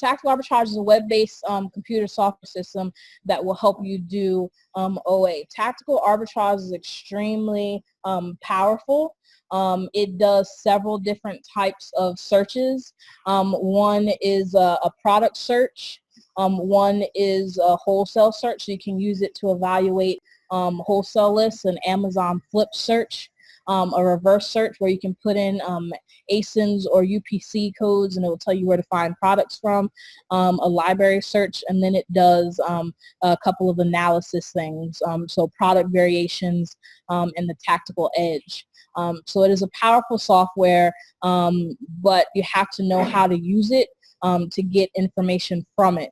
Tactical Arbitrage is a web-based computer software system that will help you do OA. Tactical Arbitrage is extremely powerful. It does several different types of searches. One is a product search. One is a wholesale search, so you can use it to evaluate wholesale lists, an Amazon flip search. A reverse search where you can put in ASINs or UPC codes and it will tell you where to find products from, a library search, and then it does a couple of analysis things, so product variations and the tactical edge. So it is a powerful software, but you have to know how to use it to get information from it.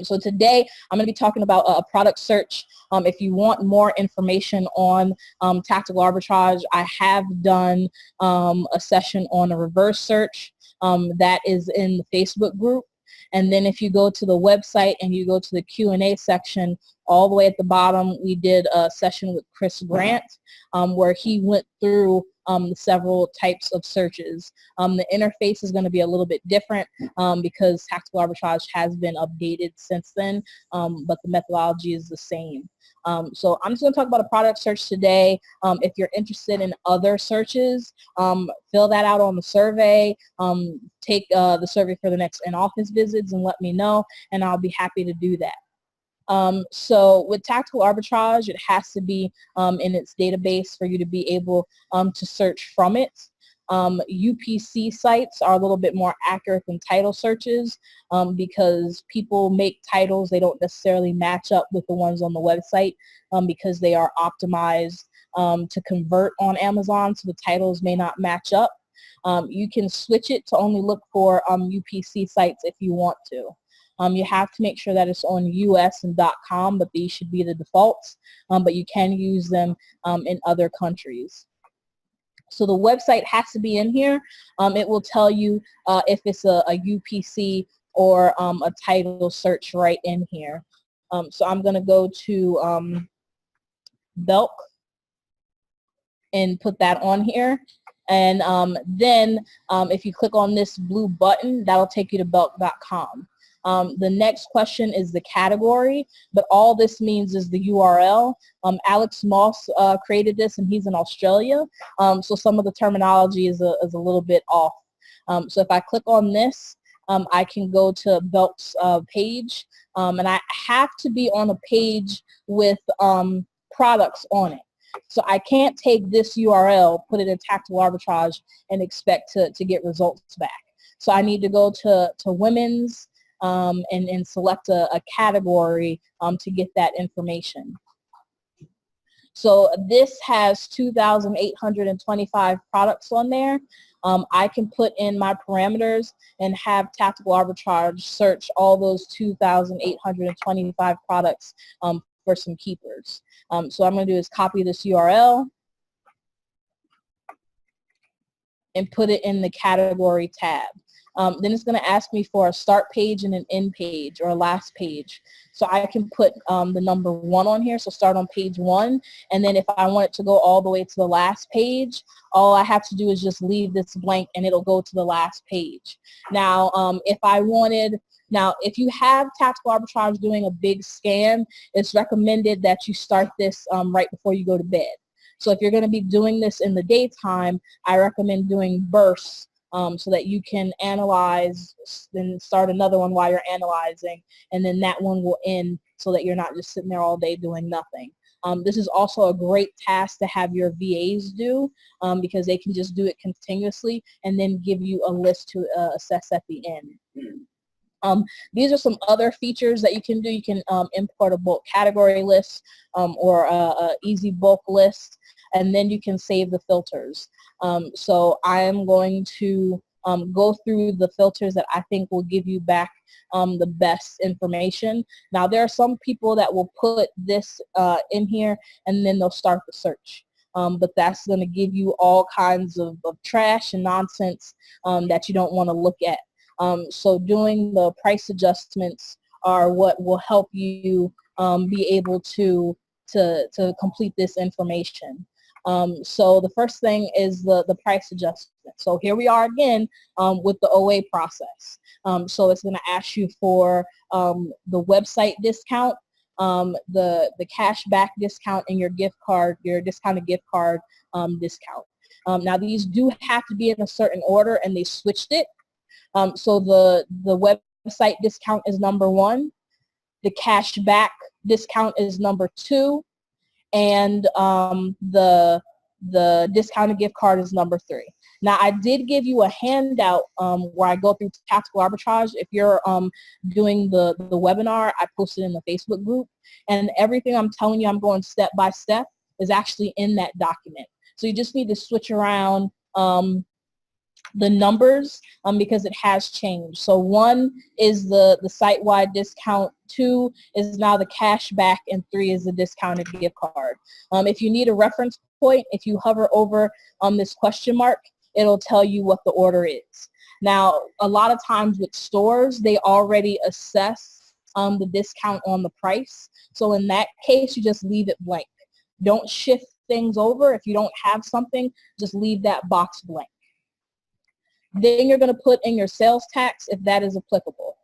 So today I'm going to be talking about a product search. If you want more information on tactical arbitrage, I have done a session on a reverse search that is in the Facebook group. And then if you go to the website and you go to the Q&A section, all the way at the bottom, we did a session with Chris Grant where he went through several types of searches. The interface is going to be a little bit different because tactical arbitrage has been updated since then, but the methodology is the same. So I'm just going to talk about a product search today. If you're interested in other searches, fill that out on the survey. Take the survey for the next in-office visits and let me know, and I'll be happy to do that. So with tactical arbitrage, it has to be in its database for you to be able to search from it. UPC sites are a little bit more accurate than title searches because people make titles, they don't necessarily match up with the ones on the website because they are optimized to convert on Amazon, so the titles may not match up. You can switch it to only look for UPC sites if you want to. You have to make sure that it's on US and .com, but these should be the defaults, but you can use them in other countries. So the website has to be in here. It will tell you if it's a UPC or a title search right in here. So I'm going to go to Belk and put that on here. And then if you click on this blue button, that'll take you to belk.com. The next question is the category, but all this means is the URL. Alex Moss created this, and he's in Australia, so some of the terminology is a little bit off. So if I click on this, I can go to Belk's page, and I have to be on a page with products on it. So I can't take this URL, put it in tactical arbitrage, and expect to get results back. So I need to go to women's, and select a category to get that information. So this has 2,825 products on there. I can put in my parameters and have tactical arbitrage search all those 2,825 products for some keepers. So what I'm going to do is copy this URL and put it in the category tab. Then it's going to ask me for a start page and an end page or a last page. So I can put the number 1 on here, so start on page 1. And then if I want it to go all the way to the last page, all I have to do is just leave this blank and it'll go to the last page. Now, if you have tactical arbitrage doing a big scan, it's recommended that you start this right before you go to bed. So if you're going to be doing this in the daytime, I recommend doing bursts. So that you can analyze, then start another one while you're analyzing, and then that one will end so that you're not just sitting there all day doing nothing. This is also a great task to have your VAs do because they can just do it continuously and then give you a list to assess at the end. These are some other features that you can do. You can import a bulk category list or a easy bulk list, and then you can save the filters. So I am going to go through the filters that I think will give you back the best information. Now there are some people that will put this in here and then they'll start the search. But that's going to give you all kinds of trash and nonsense that you don't want to look at. So doing the price adjustments are what will help you be able to complete this information. So the first thing is the price adjustment. So here we are again with the OA process. So it's going to ask you for the website discount, the cash back discount, and your gift card, your discounted gift card discount. Now these do have to be in a certain order, and they switched it. So the website discount is number 1, the cash back discount is number 2, and the discounted gift card is number 3. Now, I did give you a handout where I go through tactical arbitrage. If you're doing the webinar, I posted in the Facebook group, and everything I'm telling you I'm going step by step is actually in that document. So you just need to switch around the numbers because it has changed. So 1 is the site-wide discount, 2 is now the cash back, and 3 is the discounted gift card. If you need a reference point, if you hover over this question mark, it'll tell you what the order is. Now, a lot of times with stores, they already assess the discount on the price. So in that case, you just leave it blank. Don't shift things over. If you don't have something, just leave that box blank. Then you're going to put in your sales tax if that is applicable.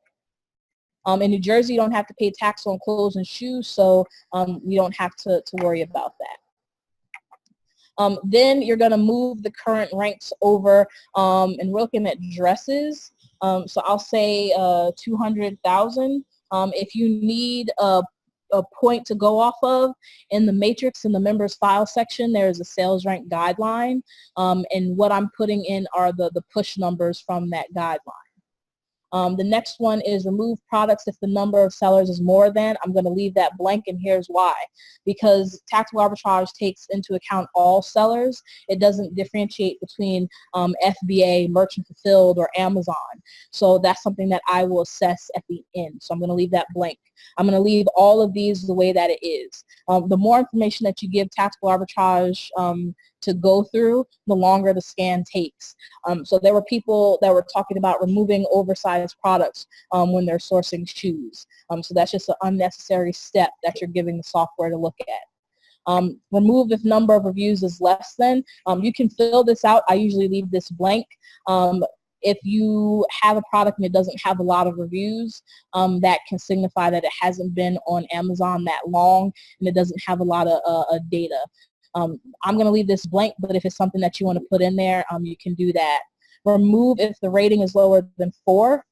In New Jersey, you don't have to pay tax on clothes and shoes, so you don't have to worry about that. Then you're going to move the current ranks over, and we're looking at dresses. So I'll say 200,000. If you need a point to go off of, in the matrix in the members file section, there is a sales rank guideline, and what I'm putting in are the push numbers from that guideline. The next one is remove products if the number of sellers is more than. I'm going to leave that blank, and here's why. Because tactical arbitrage takes into account all sellers. It doesn't differentiate between FBA, merchant fulfilled, or Amazon. So that's something that I will assess at the end. So I'm going to leave that blank. I'm going to leave all of these the way that it is. The more information that you give tactical arbitrage to go through, the longer the scan takes. So there were people that were talking about removing oversized products when they're sourcing shoes. So that's just an unnecessary step that you're giving the software to look at. Remove if number of reviews is less than. You can fill this out. I usually leave this blank. If you have a product and it doesn't have a lot of reviews, that can signify that it hasn't been on Amazon that long and it doesn't have a lot of data. I'm going to leave this blank, but if it's something that you want to put in there, you can do that. Remove if the rating is lower than 4,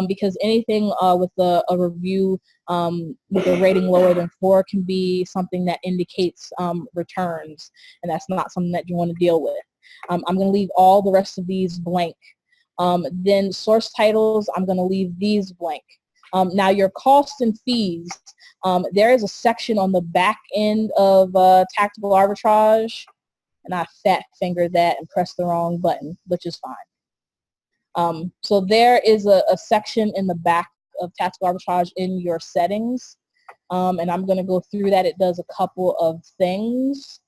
because anything with a review with a rating lower than 4 can be something that indicates returns, and that's not something that you want to deal with. I'm going to leave all the rest of these blank. Then source titles, I'm going to leave these blank. Now your costs and fees, there is a section on the back end of tactical arbitrage, and I fat fingered that and pressed the wrong button, which is fine. So there is a section in the back of tactical arbitrage in your settings, and I'm going to go through that. It does a couple of things.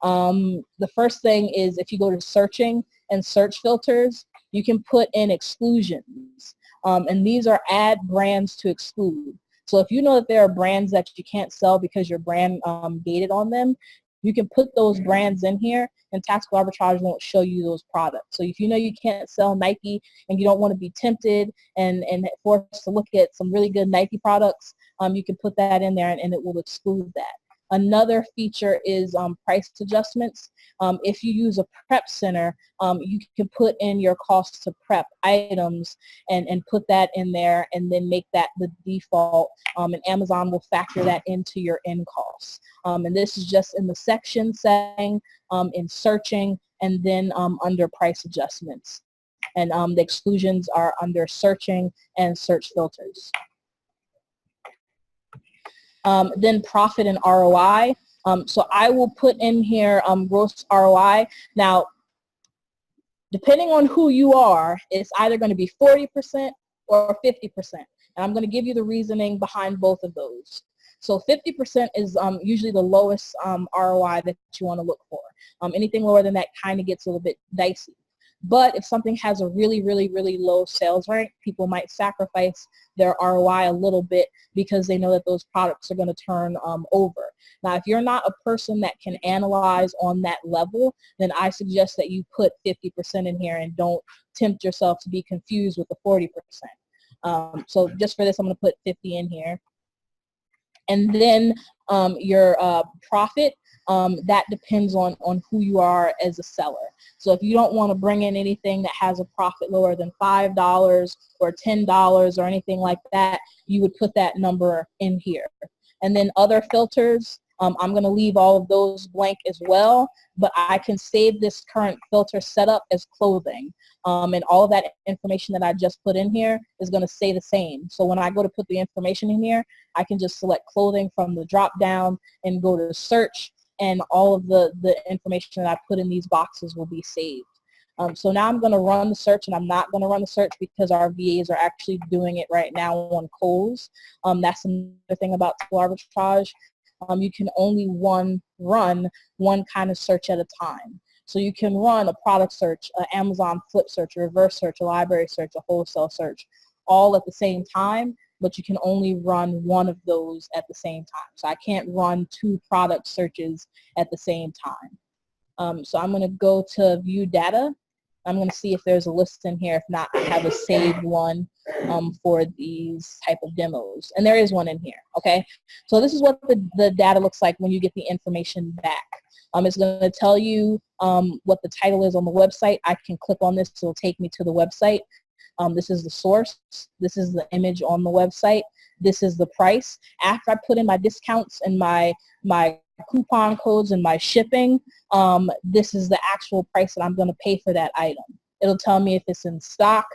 The first thing is if you go to searching and search filters, you can put in exclusions. And these are add brands to exclude. So if you know that there are brands that you can't sell because your brand dated on them, you can put those brands in here, and tactical arbitrage won't show you those products. So if you know you can't sell Nike and you don't want to be tempted and forced to look at some really good Nike products, you can put that in there and it will exclude that. Another feature is price adjustments. If you use a prep center, you can put in your costs to prep items and put that in there and then make that the default, and Amazon will factor that into your end costs. And this is just in the section setting, in searching, and then under price adjustments. And the exclusions are under searching and search filters. Then profit and ROI. So I will put in here gross ROI. Now, depending on who you are, it's either going to be 40% or 50%. And I'm going to give you the reasoning behind both of those. So 50% is usually the lowest ROI that you want to look for. Anything lower than that kind of gets a little bit dicey. But if something has a really, really, really low sales rank, people might sacrifice their ROI a little bit because they know that those products are going to turn over. Now, if you're not a person that can analyze on that level, then I suggest that you put 50% in here and don't tempt yourself to be confused with the 40%. So just for this, I'm going to put 50 in here. And then your profit, that depends on who you are as a seller. So if you don't want to bring in anything that has a profit lower than $5 or $10 or anything like that, you would put that number in here. And then other filters, I'm going to leave all of those blank as well, but I can save this current filter setup as clothing. And all of that information that I just put in here is going to stay the same. So when I go to put the information in here, I can just select clothing from the drop down and go to search, and all of the information that I put in these boxes will be saved. So now I'm going to run the search, and I'm not going to run the search because our VAs are actually doing it right now on Kohl's. That's another thing about tool arbitrage. You can only run one kind of search at a time. So you can run a product search, an Amazon flip search, a reverse search, a library search, a wholesale search, all at the same time, but you can only run one of those at the same time. So I can't run 2 product searches at the same time. So I'm going to go to view data. I'm going to see if there's a list in here. If not, I have a saved one for these type of demos. And there is one in here, okay? So this is what the data looks like when you get the information back. It's going to tell you what the title is on the website. I can click on this, so it'll take me to the website. This is the source. This is the image on the website. This is the price. After I put in my discounts and my coupon codes and my shipping, this is the actual price that I'm going to pay for that item. It'll tell me if it's in stock.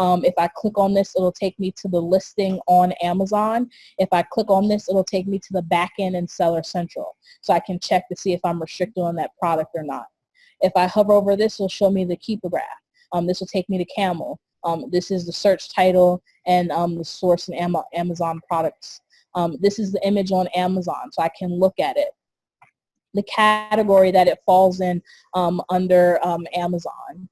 If I click on this, it'll take me to the listing on Amazon. If I click on this, it'll take me to the back end in Seller Central. So I can check to see if I'm restricted on that product or not. If I hover over this, it'll show me the keeper graph. This will take me to Camel. This is the search title and the source in Amazon products. This is the image on Amazon, so I can look at it. The category that it falls in under Amazon.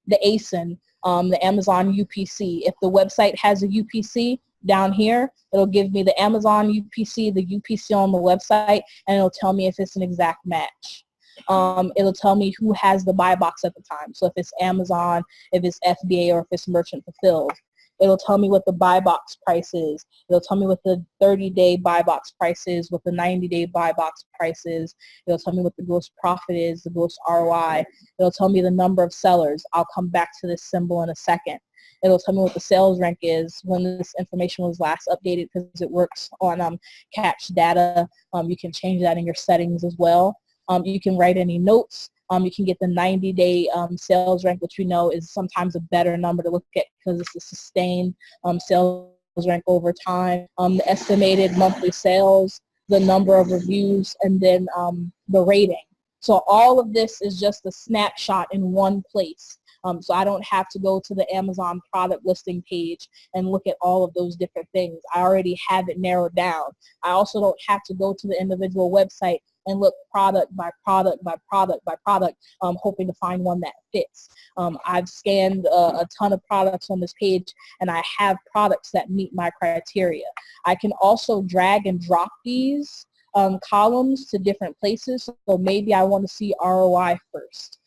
The ASIN, the Amazon UPC. If the website has a UPC down here, it'll give me the Amazon UPC, the UPC on the website, and it'll tell me if it's an exact match. It'll tell me who has the buy box at the time. So if it's Amazon, if it's FBA, or if it's merchant fulfilled. It'll tell me what the buy box price is. It'll tell me what the 30-day buy box price is, what the 90-day buy box price is. It'll tell me what the gross profit is, the gross ROI. It'll tell me the number of sellers. I'll come back to this symbol in a second. It'll tell me what the sales rank is, when this information was last updated, because it works on Catch data. You can change that in your settings as well. You can write any notes. You can get the 90-day sales rank, which we know is sometimes a better number to look at because it's a sustained sales rank over time. The estimated monthly sales, the number of reviews, and then the rating. So all of this is just a snapshot in one place. So I don't have to go to the Amazon product listing page and look at all of those different things. I already have it narrowed down. I also don't have to go to the individual website and look product by product by product by product, hoping to find one that fits. I've scanned a ton of products on this page, and I have products that meet my criteria. I can also drag and drop these columns to different places. So maybe I want to see ROI first.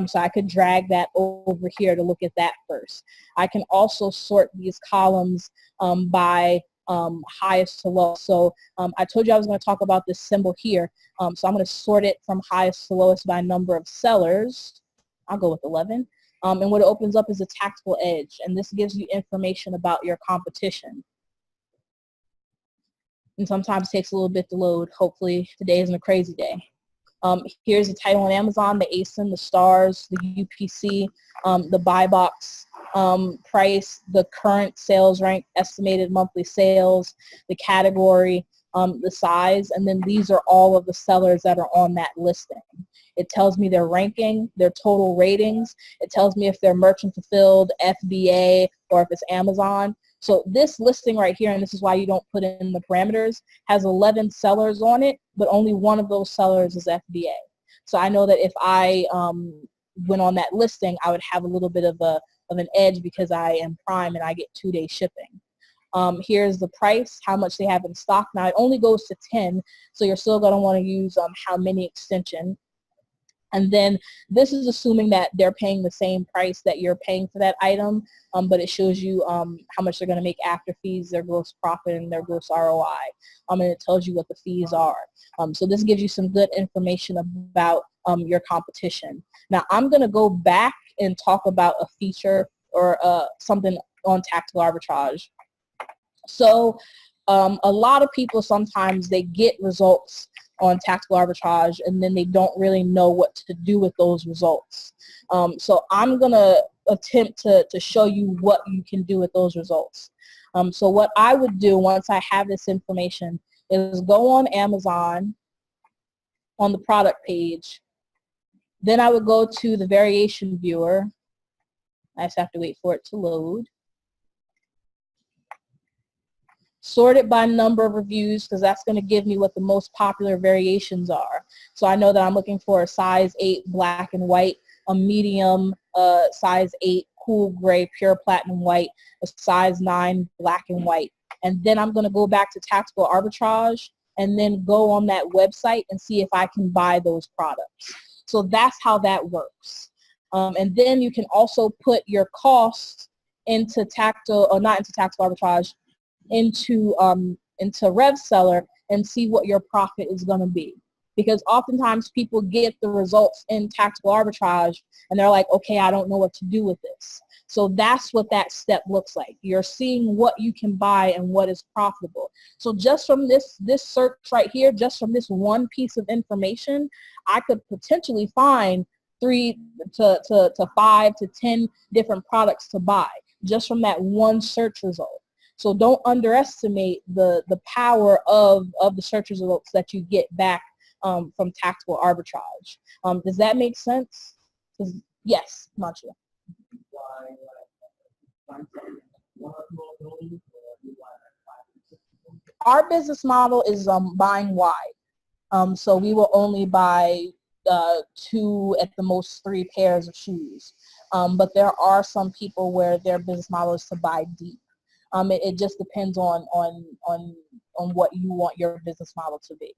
So I could drag that over here to look at that first. I can also sort these columns by highest to lowest. So I told you I was going to talk about this symbol here. So I'm going to sort it from highest to lowest by number of sellers. I'll go with 11. And what it opens up is a tactical edge. And this gives you information about your competition. And sometimes it takes a little bit to load. Hopefully today isn't a crazy day. Here's the title on Amazon, the ASIN, the stars, the UPC, the buy box price, the current sales rank, estimated monthly sales, the category, the size, and then these are all of the sellers that are on that listing. It tells me their ranking, their total ratings. It tells me if they're merchant fulfilled, FBA, or if it's Amazon. So this listing right here, and this is why you don't put in the parameters, has 11 sellers on it, but only one of those sellers is FBA. So I know that if I went on that listing, I would have a little bit of an edge because I am Prime and I get 2-day shipping. Here's the price, how much they have in stock. Now it only goes to 10, so you're still going to want to use how many extension. And then this is assuming that they're paying the same price that you're paying for that item, but it shows you how much they're going to make after fees, their gross profit, and their gross ROI. And it tells you what the fees are. So this gives you some good information about your competition. Now I'm going to go back and talk about a feature or something on tactical arbitrage. So a lot of people sometimes they get results on tactical arbitrage and then they don't really know what to do with those results. So I'm going to attempt to show you what you can do with those results. So what I would do once I have this information is go on Amazon on the product page. Then I would go to the variation viewer. I just have to wait for it to load. Sort it by number of reviews because that's going to give me what the most popular variations are. So I know that I'm looking for a size 8 black and white, a medium size 8 cool gray pure platinum white, a size 9 black and white. And then I'm going to go back to tactical arbitrage and then go on that website and see if I can buy those products. So that's how that works. And then you can also put your cost into tactical, or not into tactical arbitrage, into RevSeller and see what your profit is going to be. Because oftentimes people get the results in tactical arbitrage and they're like, okay, I don't know what to do with this. So that's what that step looks like. You're seeing what you can buy and what is profitable. So just from this search right here, just from this one piece of information, I could potentially find 3 to 5 to 10 different products to buy just from that one search result. So don't underestimate the power of the search results that you get back from tactical arbitrage. Does that make sense? Yes, Manchu. Our business model is buying wide. So we will only buy 2, at the most 3 pairs of shoes. But there are some people where their business model is to buy deep. It just depends on what you want your business model to be.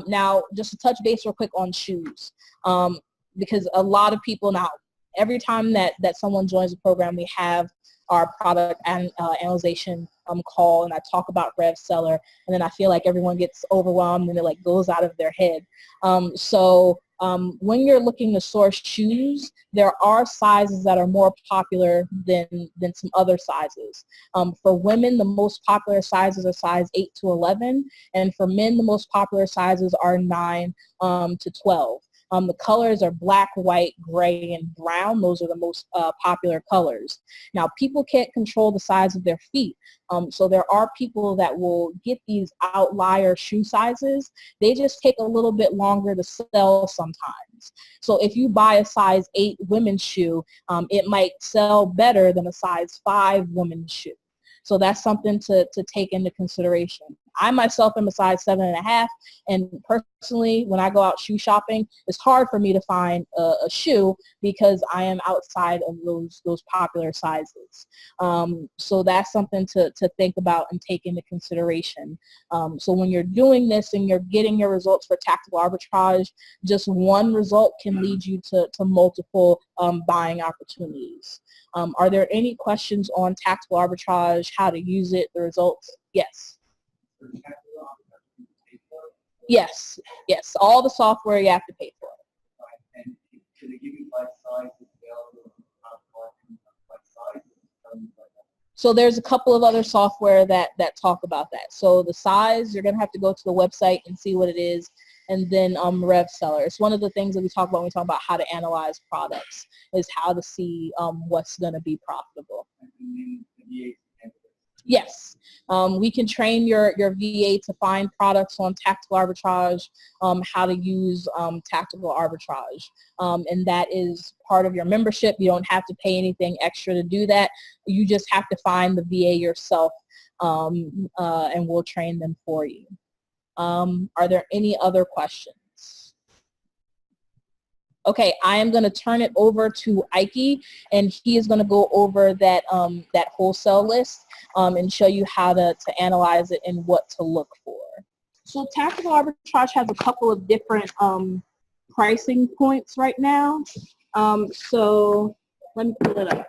Now, just to touch base real quick on shoes, because a lot of people now, every time that someone joins the program, we have our product and analyzation call, and I talk about RevSeller, and then I feel like everyone gets overwhelmed and it like goes out of their head. When you're looking to source shoes, there are sizes that are more popular than some other sizes. For women, the most popular sizes are size 8 to 11, and for men, the most popular sizes are 9 to 12. The colors are black, white, gray, and brown. Those are the most popular colors. Now, people can't control the size of their feet. So there are people that will get these outlier shoe sizes. They just take a little bit longer to sell sometimes. So if you buy a size 8 women's shoe, it might sell better than a size 5 women's shoe. So that's something to take into consideration. I myself am a size 7.5, and personally, when I go out shoe shopping, it's hard for me to find a shoe because I am outside of those popular sizes. So that's something to think about and take into consideration. So when you're doing this and you're getting your results for tactical arbitrage, just one result can lead you to multiple buying opportunities. Are there any questions on tactical arbitrage, how to use it, the results? Yes. Yes, yes. All the software you have to pay for. And can they give you by size available by size? So there's a couple of other software that talk about that. So the size, you're going to have to go to the website and see what it is. And then RevSeller. It's one of the things that we talk about when we talk about how to analyze products, is how to see what's going to be profitable. Yes, we can train your VA to find products on tactical arbitrage, how to use tactical arbitrage, and that is part of your membership. You don't have to pay anything extra to do that. You just have to find the VA yourself, and we'll train them for you. Are there any other questions? Okay, I am going to turn it over to Ike, and he is going to go over that that wholesale list and show you how to analyze it and what to look for. So tactical arbitrage has a couple of different pricing points right now. So let me pull it up.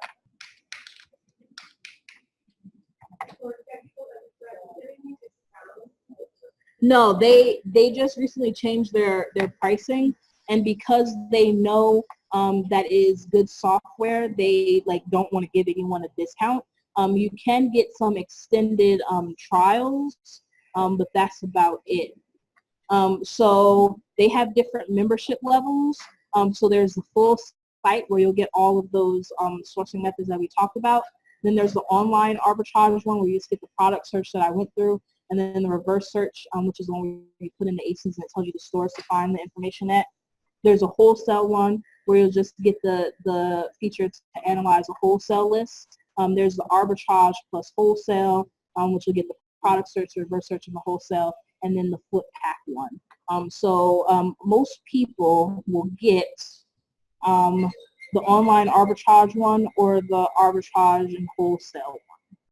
No, they just recently changed their pricing, and because they know that is good software, they like don't want to give anyone a discount. You can get some extended trials, but that's about it. So they have different membership levels. So there's the full site where you'll get all of those sourcing methods that we talked about. Then there's the online arbitrage one where you just get the product search that I went through, and then the reverse search, which is the one where you put in the ACEs and it tells you the stores to find the information at. There's a wholesale one where you'll just get the feature to analyze a wholesale list. There's the arbitrage plus wholesale, which will get the product search, reverse search, and the wholesale, and then the flip pack one. So most people will get the online arbitrage one or the arbitrage and wholesale